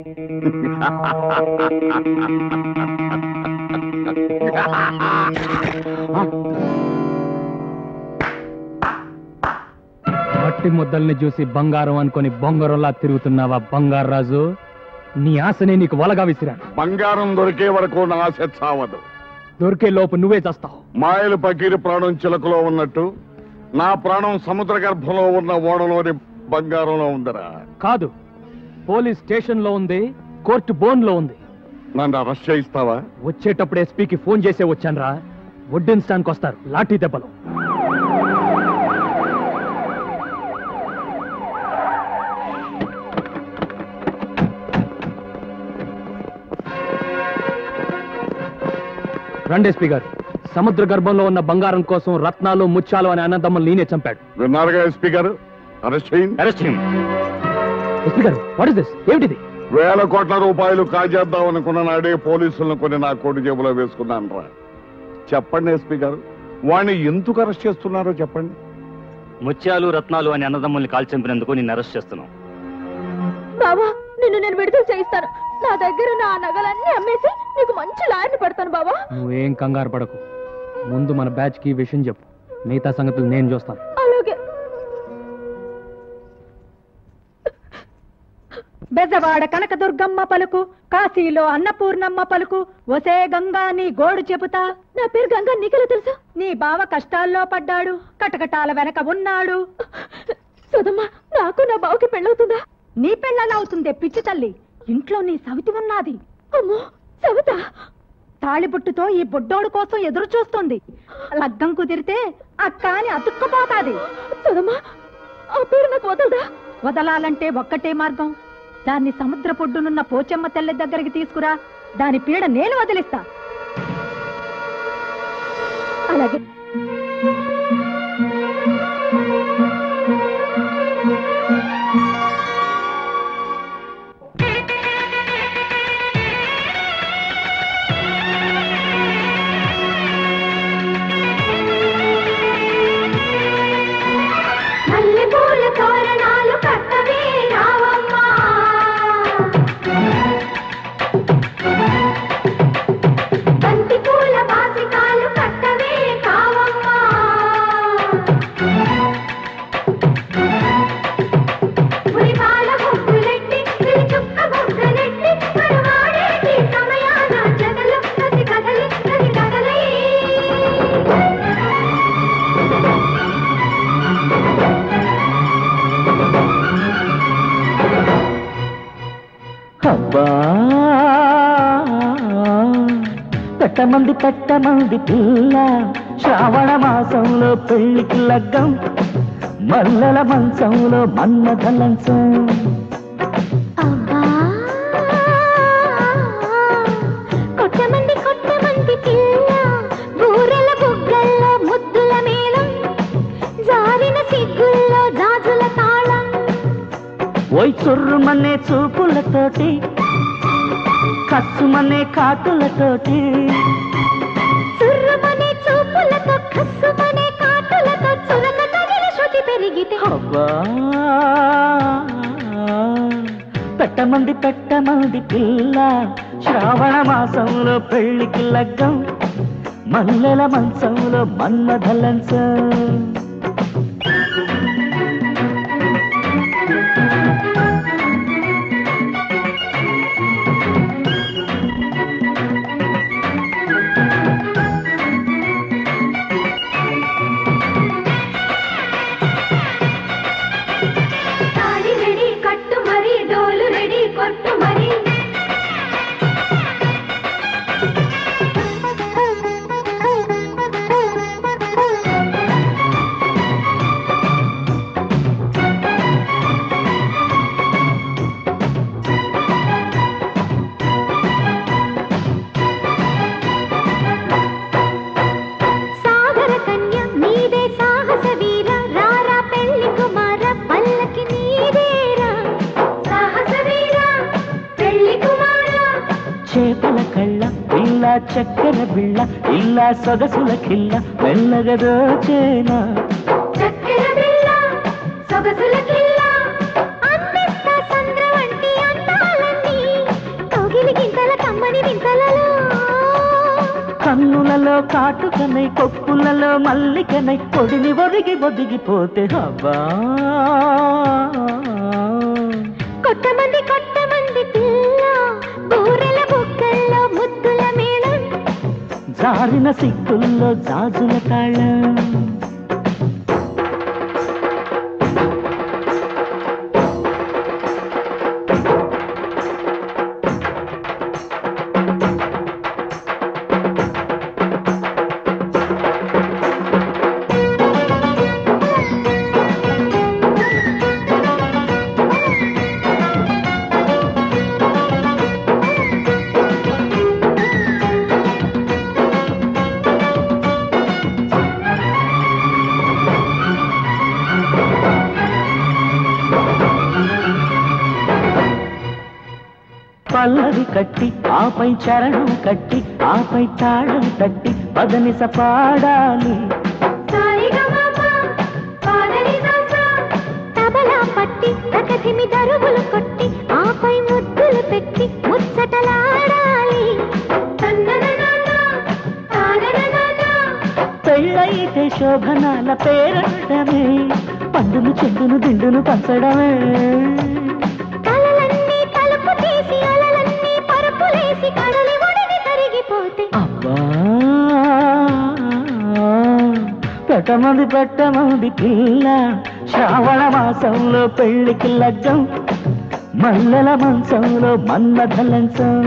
మట్టి ముద్దల్ని చూసి బంగారం అనుకుని బొంగరంలా తిరుగుతున్నావా బంగారు రాజు? నీ ఆశనే నీకు వలగా విసిరాను. బంగారం దొరికే వరకు నా ఆశ చావదు. దొరికే లోపు నువ్వే చేస్తావు. మాయలు పకీరు ప్రాణం చిలకలో ఉన్నట్టు నా ప్రాణం సముద్ర గర్భంలో ఉన్న ఓడలోని బంగారంలో ఉందరా? కాదు, పోలీస్ స్టేషన్ లో ఉంది, కోర్టు బోన్ లో ఉంది. నన్ను అరెస్ట్ చేయిస్తావా? వచ్చేటప్పుడు ఎస్పీకి ఫోన్ చేసే వచ్చానరా. వడ్డించడానికి వస్తారు లాఠీ దెబ్బలు. రండి ఎస్పీ గారు. సముద్ర గర్భంలో ఉన్న బంగారం కోసం రత్నాలు ముత్యాలు అనే అన్నదమ్ములు నేనే చంపాడు. విన్నారుగా ఎస్పీ గారు? అరెస్ట్ చేయండి. ఎస్పీ గారు, వాట్ ఇస్ దిస్? ఏమిటిది? వేల కోట్ల రూపాయలు కాజేద్దాం అనుకున్న నాడే పోలీసులను కొన్ని నా కోటి జేబులో వేసుకున్నాను రా. చెప్పండి ఎస్పీ గారు, వాణ్ణి ఎందుకు అరెస్ట్ చేస్తున్నారో చెప్పండి. ముత్యాలు రత్నాలు అని అన్నదమ్ముల్ని కాల్చంపినందుకు నిన్ను అరెస్ట్ చేస్తున్నాం. బాబా, నిన్ను నేను విడుదల చేయిస్తాను. నా దగ్గర నా నగలన్నీ అమ్మేసి నీకు మంచి లాయర్ని పెడతాను బాబా. నువ్వేం కంగారు పడకు. ముందు మన బ్యాచ్ కి విషయం చెప్పు, మిగతా సంగతులు నేను చూస్తాను. అలాగే. బెజవాడ కనకదుర్గమ్మ పలుకు, కాశీలో అన్నపూర్ణమ్మ పలుకు, ఒసే గంగా నీ గోడు చెబుతా. నా పేరు గంగా, నీకెలా తెలుసా? నీ బావ కష్టాల్లో పడ్డాడు, కటకటాల వెనక ఉన్నాడు. సోదమ్మా, నాకు నా బావకి పెళ్ళవుతుందా? నీ పెళ్ళలవుతుందే పిచ్చి తల్లి. ఇంట్లో నీ సవితి ఉన్నది. అమ్మో, సవిత? తాళిబుట్టుతో ఈ బుడ్డోడు కోసం ఎదురు చూస్తుంది. లగ్గం కుదిరితే అక్క అని అతుక్కుపోతాది. సోదమ్మా, ఆ పేరు నాకు వదలదా? వదలాలంటే ఒక్కటే మార్గం. దాన్ని సముద్ర పొడ్డునున్న పోచమ్మ తెల్ల దగ్గరికి తీసుకురా. దాని పీడ నేను వదిలిస్తా. అలాగే. మల్లెపూల తోరణాలు కట్టవే రావమ్మా, బంతి పూల బాసికాలు కట్టవే కావమ్మా, ఉరిపాల ముగ్గులెట్టి చుక్క ముగ్గలెట్టి కరువాడేటి సమయాన జగలు కసి కదలి కసి కదలై. అబ్బా పెట్టమంది పిల్ల, శ్రావణ మాసంలో పెళ్లికి లగ్గం, మల్లెల మంచంలో మన్మథ లంచం. కొట్టమంది పిల్ల, బూరెల బుగ్గల్లో ముద్దుల మేళం, జారిన సిగ్గుల్లో జాజుల తాళం. ఓయ్ చుర్రుమనే చూపులతోటి, కస్సుమనే కాటులతోటి, చుర్రుమనే చూపులతో కస్సుమనే కాటులతో చురక తగిలి శృతి పెరిగితే. అబ్బా పెట్టమంది పిల్ల, శ్రావణ మాసంలో పెళ్లికి లగ్గం, మల్లెల మంచంలో మన్మథ లంచం. తాళి రెడీ కట్టు మరి, డోలు రెడీ కొట్టు మరి. సాగర కన్య నీదే సాహస వీర, రారా పెళ్లి కుమార పల్లకి నీదేరా. సాహస వీర పెళ్లి కుమార. చేపల కళ్ళ పిల్ల, చక్కెర బిళ్ళ, ఇల్లా సొగసుల కిల్ల, మెల్లగదోచేనా చక్కెర బిళ్ళ సొగసుల కిల్ల, అందిస్తా చంద్ర వంటి అందాలన్నీ. తెలియని వింతలలో కన్నులలో కాటుకనై కొప్పులలో మల్లికనై పొడిని ఒదిగిపోతే హవ్వా కొట్టమంది పిల్ల బూరెల బుక్కల్లో ముద్దుల మేళం జారిన సిక్కుల్లో జాజుల తాళం పల్లవి కట్టి ఆపై చరణం కట్టి ఆపై తాళం తట్టి పదనిస పాడాలి తబలా పట్టి ప్రకసిమి దరువులు కొట్టి ఆపై ముద్దులు పెట్టి ముచ్చటలాడాలి పెళ్ళైతే శోభనాల పేరడమే పండును చెండును దిండును పంచడమే పెట్టమంది పిల్ల శ్రావణ మాసంలో పెళ్లికి లగ్గం మల్లెల మంచంలో మన్మథ లంచం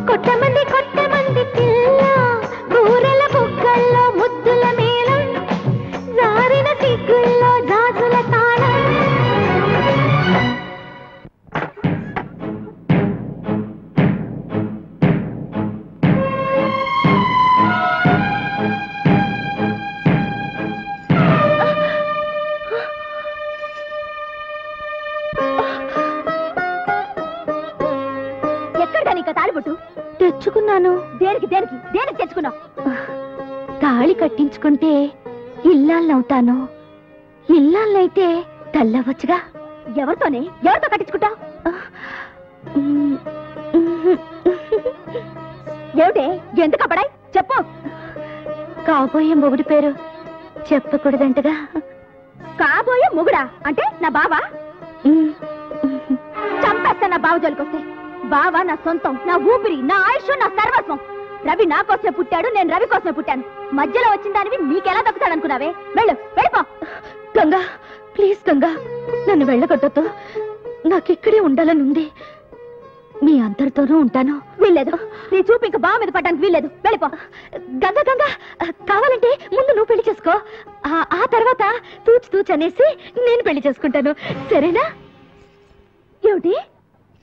కొట్టమంది పిల్ల బూరెల బుగ్గల్లో ముద్దుల మేళం జారిన సిగ్గుల్లో జాజుల తాళం తెచ్చుకున్నాను. దేనికి తెచ్చుకున్నావు? తాళి కట్టించుకుంటే ఇల్లాలవుతాను. ఇల్లాలైతే తల్లవచ్చుగా. ఎవరితో కట్టించుకుంటావు? ఏమిటే ఎందుకు అప్పడాయి చెప్పు. కాబోయే మొగుడి పేరు చెప్పకూడదంటగా. కాబోయే మొగుడా అంటే నా బావా? చంపేస్తా నా బావ జోలికొస్తే. బావా నా సొంతం, నా ఊపిరి, నా ఆయుష్, నా సర్వస్వం. రవి నా కోసమే పుట్టాడు, నేను రవి కోసమే పుట్టాను. మధ్యలో వచ్చిన దానివి నీకెలా దక్కుతాడనుకున్నావే? వెళ్ళిపో. గంగా ప్లీజ్ గంగా, నన్ను వెళ్ళగొట్టొద్దు. నాకిక్కడే ఉండాలని ఉంది. మీ అందరితోనూ ఉంటాను. వీల్లేదు, నీ చూపు ఇంకా బావ మీద పడడానికి వీల్లేదు. వెళ్ళిపో. గంగా కావాలంటే ముందు నువ్వు పెళ్లి చేసుకో. ఆ తర్వాత తూచు అనేసి నేను పెళ్లి చేసుకుంటాను. సరేనా? ఏమిటి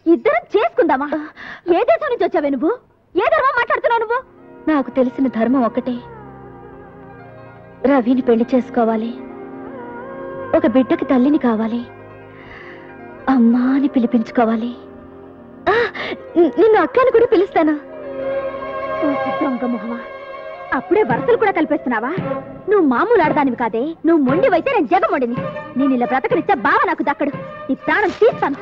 ఇద్దరం చేసుకుందామా? ఏ దేశం నుంచి వచ్చావే నువ్వు? ఏ ధర్మం మాట్లాడుతున్నావు నువ్వు? నాకు తెలిసిన ధర్మం ఒకటే. రవిని పెళ్లి చేసుకోవాలి. ఒక బిడ్డకి తల్లిని కావాలి. అమ్మా అని పిలిపించుకోవాలి. నిన్ను అక్కని కూడా పిలుస్తాను. దొంగ మొహమా, అప్పుడే వరసలు కూడా కల్పిస్తున్నావా? నువ్వు మామూలు ఆడదానివి కాదే. నువ్వు మొండివైతే నేను జగమొండిని. నేను ఇలా బ్రతకనిచ్చా బావ నాకు దక్కడు. నీ ప్రాణం తీస్తాను.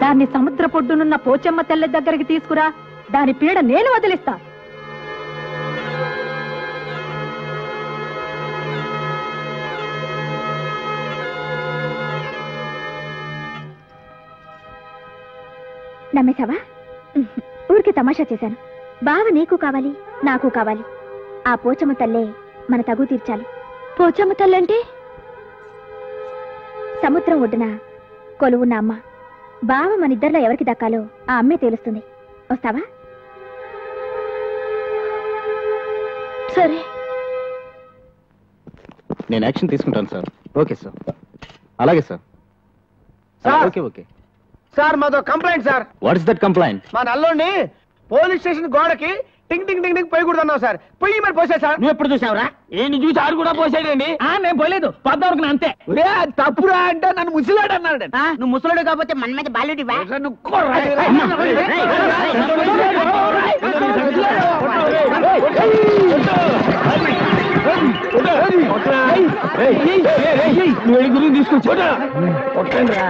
దాన్ని సముద్ర పొడ్డునున్న పోచమ్మ తెల్ల దగ్గరికి తీసుకురా. దాని పీడ నేను వదిలిస్తా. నమ్మేశావా? ఊరికే తమాషా చేశాను. బావ నీకు కావాలి, నాకు కావాలి. ఆ పోచమ్మ తల్లే మన తగు తీర్చాలి. పోచమ్మ తల్లంటే సముద్రం ఒడ్డున కొలువున్న అమ్మ. బావ మన ఇద్దరిలో ఎవరికి దక్కాలో ఆ అమ్మే తెలుస్తుంది. వస్తావా? సరే, నేను యాక్షన్ తీసుకుంటాను సార్. Okay sir. అలాగే సార్. ఓకే సార్ మాతో complaint sir. What is that complaint? మా నల్లోని పోలీస్ స్టేషన్ గోడకి టింగ్ టింగ్ టింగ్ టింగ్ పోయకూడదన్నావు సార్. పొయ్యి మరి పోసా సార్. నువ్వు ఎప్పుడు చూసావురా? ఏంటి చూసి ఆడు కూడా పోసాడండి. నేను పోలేదు, పద్దవరకు అంతే. తప్పురా అంటే నన్ను ముసిలాడు అన్నాడు. నువ్వు ముసలాడు కాకపోతే మన మీద బాలుడివా? నువ్వు వెళ్ళి గురువు తీసుకొచ్చి కొట్టండి రా